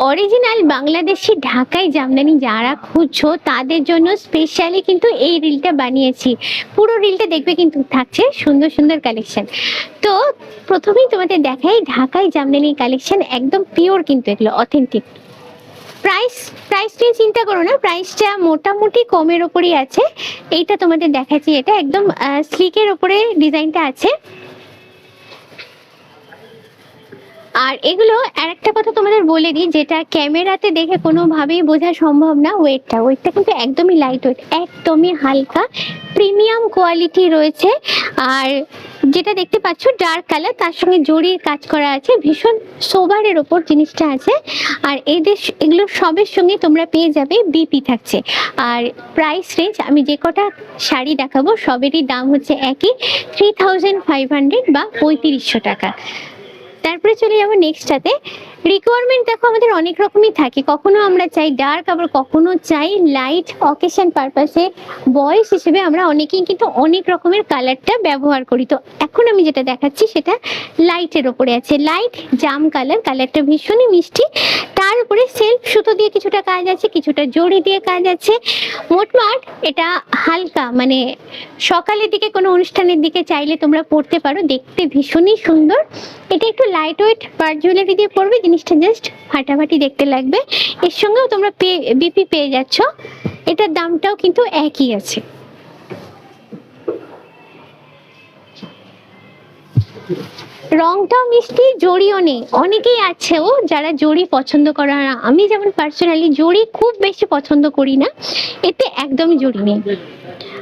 Original Bangladeshi ঢাকাই জামদানি যারা খুঁজছো তাদের জন্য স্পেশালি কিন্তু এই রিলটা বানিয়েছি। পুরো রিলটা দেখবে কিন্তু থাকছে সুন্দর সুন্দর কালেকশন। তো প্রথমেই তোমাদের দেখাই ঢাকাই জামদানি কালেকশন, একদম পিওর কিন্তু এগুলো অথেন্টিক। প্রাইস নিয়ে চিন্তা করো না, প্রাইসটা মোটামুটি কমের ওপরই আছে। এইটা তোমাদের দেখাচ্ছি, এটা একদম স্লিকের ওপরে ডিজাইনটা আছে। আর এগুলো আর একটা কথা তোমাদের বলে দিই, যেটা ক্যামেরাতে দেখে কোনোভাবেই বোঝা সম্ভব না, ওয়েটটা কিন্তু একদমই লাইট ওয়েট, একদমই হালকা, প্রিমিয়াম কোয়ালিটি রয়েছে। আর যেটা দেখতে পাচ্ছ ডার্ক কালার, তার সঙ্গে জরির কাজ করা আছে, ভীষণ সোবারের ওপর জিনিসটা আছে। আর এগুলো সবের সঙ্গে তোমরা পেয়ে যাবে বিপি থাকছে। আর প্রাইস রেঞ্জ আমি যে কটা শাড়ি দেখাবো সবেরই দাম হচ্ছে একই, 3500 বা 3500 টাকা। তারপরে চলে যাবো নেক্সটটাতে। রিকোয়ারমেন্ট দেখো আমাদের অনেক রকমই থাকে, কখনো আমরা চাই ডার্ক, আবার কখনো চাই লাইট। অকেশন পারপাসে বয়স হিসেবে আমরা অনেকেই কিন্তু অনেক রকমের কালারটা ব্যবহার করি। তো এখন আমি যেটা দেখাচ্ছি সেটা লাইটের ওপরে আছে, লাইট জাম কালার, কালারটা ভীষণই মিষ্টি। তার উপরে সেলফ সুতো দিয়ে কিছুটা কাজ আছে, কিছুটা জড়ি দিয়ে কাজ আছে। মোটমাট এটা হালকা, মানে সকালের দিকে কোনো অনুষ্ঠানের দিকে চাইলে তোমরা পরতে পারো, দেখতে ভীষণই সুন্দর। এটা একটু লাইট ওয়েট পার জুয়েলারি দিয়ে পরবে, জিনিসটা জাস্ট ফাটাফাটি দেখতে লাগবে। এর সঙ্গেও তোমরা বিপি পেয়ে যাচ্ছ, এটার দামটাও কিন্তু একই আছে। রংটাও মিষ্টি, জড়িও নেই। অনেকেই আছেও যারা জড়ি পছন্দ করে না, আমি যেমন পার্সোনালি জড়ি খুব বেশি পছন্দ করি না, এতে একদমই জড়ি নেই।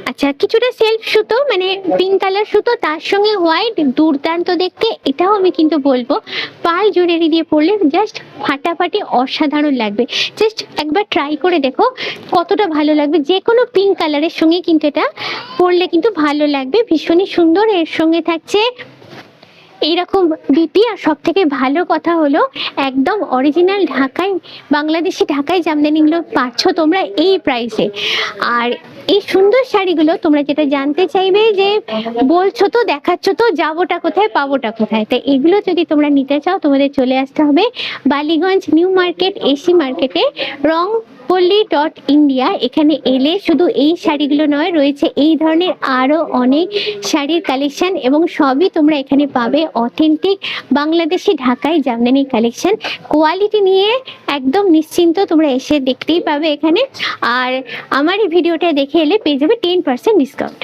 আচ্ছা, কিছুটা সেলফ সুতো, মানে পিঙ্ক কালার সুতো, তার সঙ্গে হোয়াইট, দুর্দান্ত দেখতে। এটাও আমি কিন্তু বলবো পাল জুয়েলারি দিয়ে পরলে জাস্ট ফাটাফাটি অসাধারণ লাগবে। জাস্ট একবার ট্রাই করে দেখো কতটা ভালো লাগবে। যে কোনো পিঙ্ক কালারের সঙ্গে কিন্তু এটা পরলে কিন্তু ভালো লাগবে, ভীষণই সুন্দর। এর সঙ্গে থাকছে এইরকম বিপি। আর সব থেকে ভালো কথা হলো একদম অরিজিনাল ঢাকায় বাংলাদেশি ঢাকায় জামদানিগুলো পাচ্ছ তোমরা এই প্রাইসে। আর এই সুন্দর শাড়িগুলো তোমরা যেটা জানতে চাইবে যে বলছো তো, দেখাচ্ছ তো, যাবোটা কোথায়, পাবোটা কোথায়, তাই এগুলো যদি তোমরা নিতে চাও তোমাদের চলে আসতে হবে বালিগঞ্জ নিউ মার্কেট, এসি মার্কেটে, রংপল্লী.ইন্ডিয়া। এখানে এলে শুধু এই শাড়িগুলো নয়, রয়েছে এই ধরনের আরো অনেক শাড়ির কালেকশন, এবং সবই তোমরা এখানে পাবে অথেন্টিক বাংলাদেশি ঢাকাই জামদানি কালেকশন। কোয়ালিটি নিয়ে একদম নিশ্চিন্ত, তোমরা এসে দেখতেই পাবে এখানে। আর আমার এই ভিডিওটা দেখে এলে পেয়ে যাবে 10% ডিসকাউন্ট।